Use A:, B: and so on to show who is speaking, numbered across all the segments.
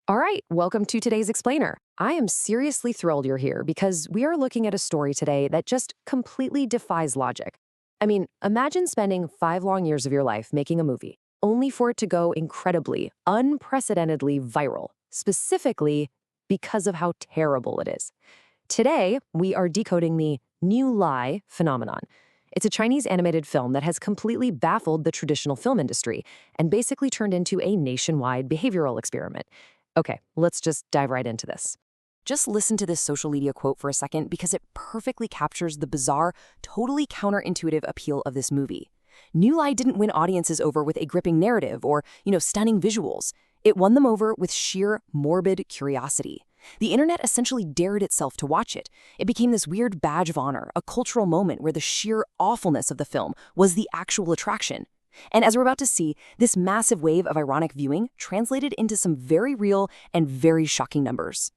A: All right, welcome to today's Explainer. I am seriously thrilled you're here because we are looking at a story today that just completely defies logic. I mean, imagine spending 5 long years of your life making a movie, only for it to go incredibly, unprecedentedly viral, specifically because of how terrible it is. Today, we are decoding the Niu Lai phenomenon. It's a Chinese animated film that has completely baffled the traditional film industry and basically turned into a nationwide behavioral experiment. Okay, let's just dive right into this. Just listen to this social media quote for a second because it perfectly captures the bizarre, totally counterintuitive appeal of this movie. New Lai didn't win audiences over with a gripping narrative or, stunning visuals. It won them over with sheer morbid curiosity. The internet essentially dared itself to watch it. It became this weird badge of honor, a cultural moment where the sheer awfulness of the film was the actual attraction. And as we're about to see, this massive wave of ironic viewing translated into some very real and very shocking numbers.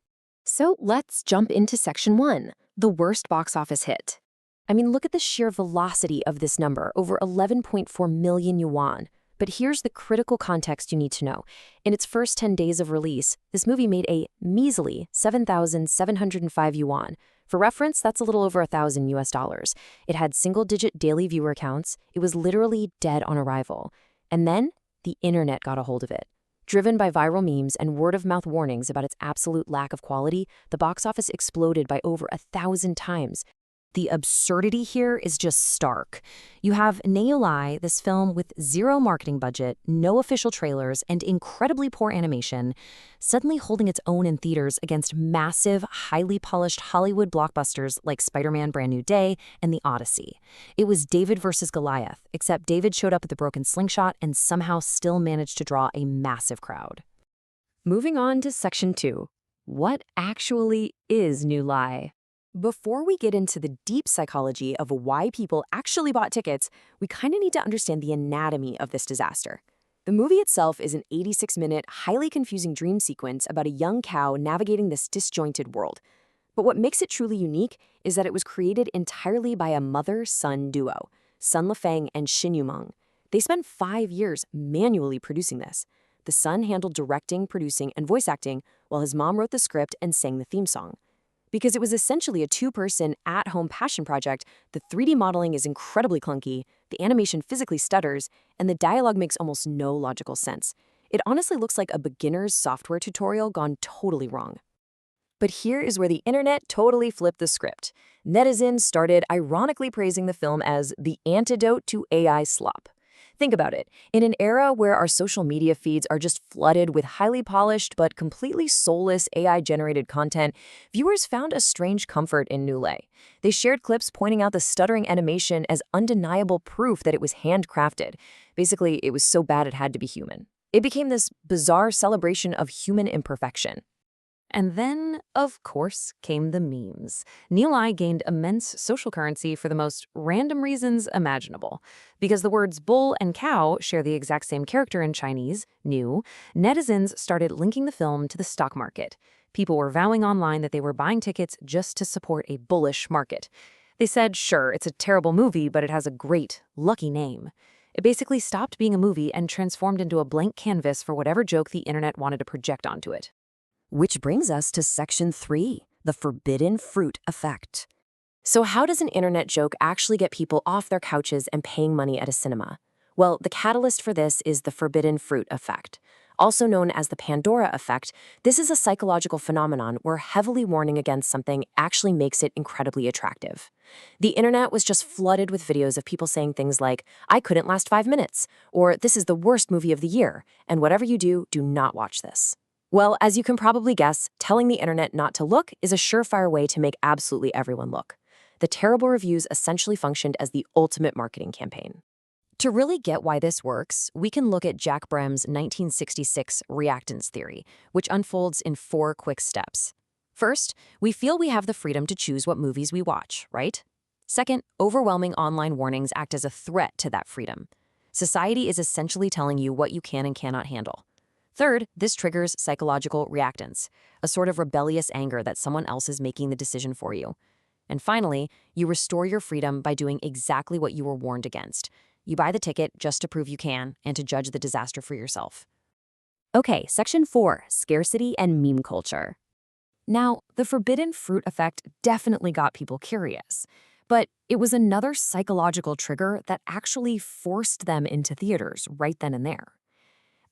A: So let's jump into section 1, the worst box office hit. I mean, look at the sheer velocity of this number, over 11.4 million yuan. But here's the critical context you need to know. In its first 10 days of release, this movie made a measly 7,705 yuan. For reference, that's a little over $1,000 US. It had single-digit daily viewer counts. It was literally dead on arrival. And then the internet got a hold of it. Driven by viral memes and word-of-mouth warnings about its absolute lack of quality, the box office exploded by over 1,000 times. The absurdity here is just stark. You have Niu Lai, this film with zero marketing budget, no official trailers, and incredibly poor animation, suddenly holding its own in theaters against massive, highly polished Hollywood blockbusters like Spider-Man: Brand New Day and The Odyssey. It was David versus Goliath, except David showed up with a broken slingshot and somehow still managed to draw a massive crowd. Moving on to section 2. What actually is Niu Lai? Before we get into the deep psychology of why people actually bought tickets, we kind of need to understand the anatomy of this disaster. The movie itself is an 86-minute, highly confusing dream sequence about a young cow navigating this disjointed world. But what makes it truly unique is that it was created entirely by a mother-son duo, Sun Lefang and Xin Yumeng. They spent 5 years manually producing this. The son handled directing, producing, and voice acting, while his mom wrote the script and sang the theme song. Because it was essentially a two-person, at-home passion project, the 3D modeling is incredibly clunky, the animation physically stutters, and the dialogue makes almost no logical sense. It honestly looks like a beginner's software tutorial gone totally wrong. But here is where the internet totally flipped the script. Netizens started ironically praising the film as the antidote to AI slop. Think about it. In an era where our social media feeds are just flooded with highly polished but completely soulless AI-generated content, viewers found a strange comfort in Niu Lai. They shared clips pointing out the stuttering animation as undeniable proof that it was handcrafted. Basically, it was so bad it had to be human. It became this bizarre celebration of human imperfection. And then, of course, came the memes. Niu Lai gained immense social currency for the most random reasons imaginable. Because the words bull and cow share the exact same character in Chinese, Niu, netizens started linking the film to the stock market. People were vowing online that they were buying tickets just to support a bullish market. They said, sure, it's a terrible movie, but it has a great, lucky name. It basically stopped being a movie and transformed into a blank canvas for whatever joke the internet wanted to project onto it. Which brings us to section 3, the forbidden fruit effect. So how does an internet joke actually get people off their couches and paying money at a cinema? Well, the catalyst for this is the forbidden fruit effect. Also known as the Pandora effect, this is a psychological phenomenon where heavily warning against something actually makes it incredibly attractive. The internet was just flooded with videos of people saying things like, "I couldn't last 5 minutes," or "This is the worst movie of the year, and whatever you do, do not watch this." Well, as you can probably guess, telling the internet not to look is a surefire way to make absolutely everyone look. The terrible reviews essentially functioned as the ultimate marketing campaign. To really get why this works, we can look at Jack Brem's 1966 reactance theory, which unfolds in 4 quick steps. First, we feel we have the freedom to choose what movies we watch, right? Second, overwhelming online warnings act as a threat to that freedom. Society is essentially telling you what you can and cannot handle. Third, this triggers psychological reactance, a sort of rebellious anger that someone else is making the decision for you. And finally, you restore your freedom by doing exactly what you were warned against. You buy the ticket just to prove you can and to judge the disaster for yourself. Okay, section 4, scarcity and meme culture. Now, the forbidden fruit effect definitely got people curious, but it was another psychological trigger that actually forced them into theaters right then and there.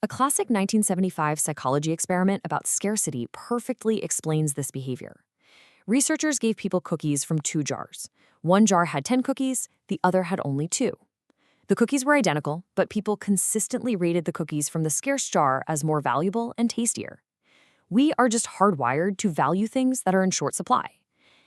A: A classic 1975 psychology experiment about scarcity perfectly explains this behavior. Researchers gave people cookies from 2 jars. One jar had 10 cookies, the other had only 2. The cookies were identical, but people consistently rated the cookies from the scarce jar as more valuable and tastier. We are just hardwired to value things that are in short supply.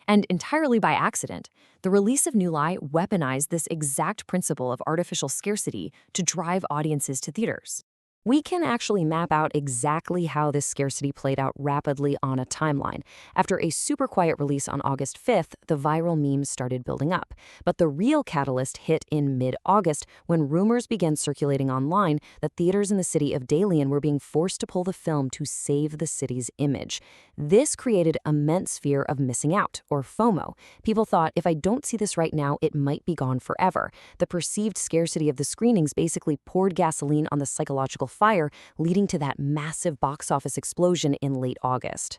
A: And entirely by accident, the release of Niu Lai weaponized this exact principle of artificial scarcity to drive audiences to theaters. We can actually map out exactly how this scarcity played out rapidly on a timeline. After a super quiet release on August 5th, the viral memes started building up. But the real catalyst hit in mid-August when rumors began circulating online that theaters in the city of Dalian were being forced to pull the film to save the city's image. This created immense fear of missing out, or FOMO. People thought, if I don't see this right now, it might be gone forever. The perceived scarcity of the screenings basically poured gasoline on the psychological fire, leading to that massive box office explosion in late August.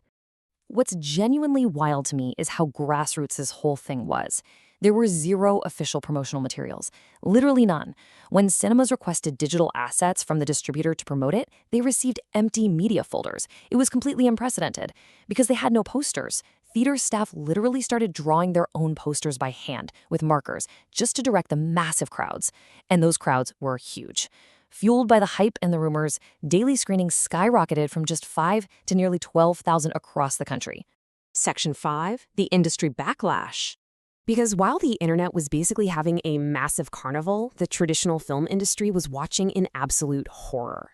A: What's genuinely wild to me is how grassroots this whole thing was. There were 0 official promotional materials, literally none. When cinemas requested digital assets from the distributor to promote it, they received empty media folders. It was completely unprecedented. Because they had no posters, theater staff literally started drawing their own posters by hand with markers just to direct the massive crowds. And those crowds were huge. Fueled by the hype and the rumors, daily screenings skyrocketed from just 5 to nearly 12,000 across the country. Section 5, the industry backlash. Because while the internet was basically having a massive carnival, the traditional film industry was watching in absolute horror.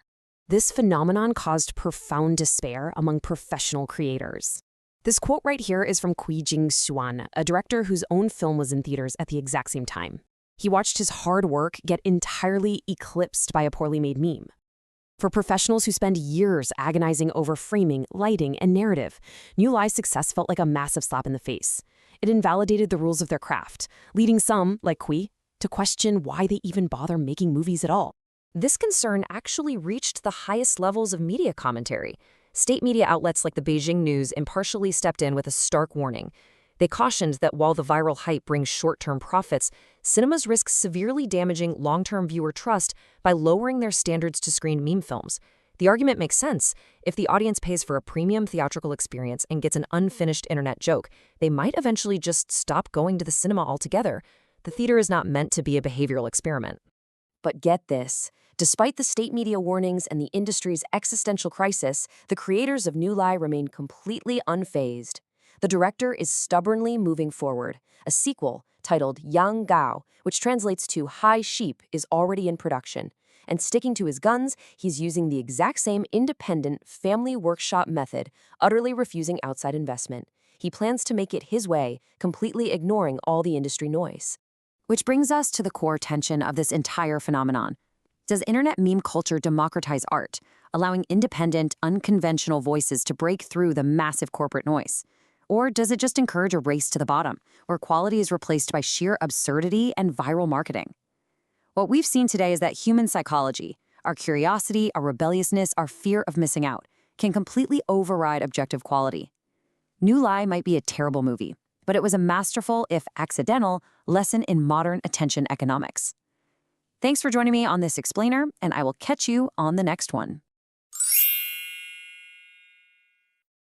A: This phenomenon caused profound despair among professional creators. This quote right here is from Kui Jing Xuan, a director whose own film was in theaters at the exact same time. He watched his hard work get entirely eclipsed by a poorly made meme. For professionals who spend years agonizing over framing, lighting, and narrative, Niu Lai's success felt like a massive slap in the face. It invalidated the rules of their craft, leading some, like Kui, to question why they even bother making movies at all. This concern actually reached the highest levels of media commentary. State media outlets like the Beijing News impartially stepped in with a stark warning. They cautioned that while the viral hype brings short-term profits, cinemas risk severely damaging long-term viewer trust by lowering their standards to screen meme films. The argument makes sense. If the audience pays for a premium theatrical experience and gets an unfinished internet joke, they might eventually just stop going to the cinema altogether. The theater is not meant to be a behavioral experiment. But get this. Despite the state media warnings and the industry's existential crisis, the creators of Niu Lai remain completely unfazed. The director is stubbornly moving forward. A sequel, titled Yang Gao, which translates to High Sheep, is already in production. And sticking to his guns, he's using the exact same independent family workshop method, utterly refusing outside investment. He plans to make it his way, completely ignoring all the industry noise. Which brings us to the core tension of this entire phenomenon. Does internet meme culture democratize art, allowing independent, unconventional voices to break through the massive corporate noise? Or does it just encourage a race to the bottom, where quality is replaced by sheer absurdity and viral marketing? What we've seen today is that human psychology, our curiosity, our rebelliousness, our fear of missing out, can completely override objective quality. Niu Lai might be a terrible movie, but it was a masterful, if accidental, lesson in modern attention economics. Thanks for joining me on this explainer, and I will catch you on the next one.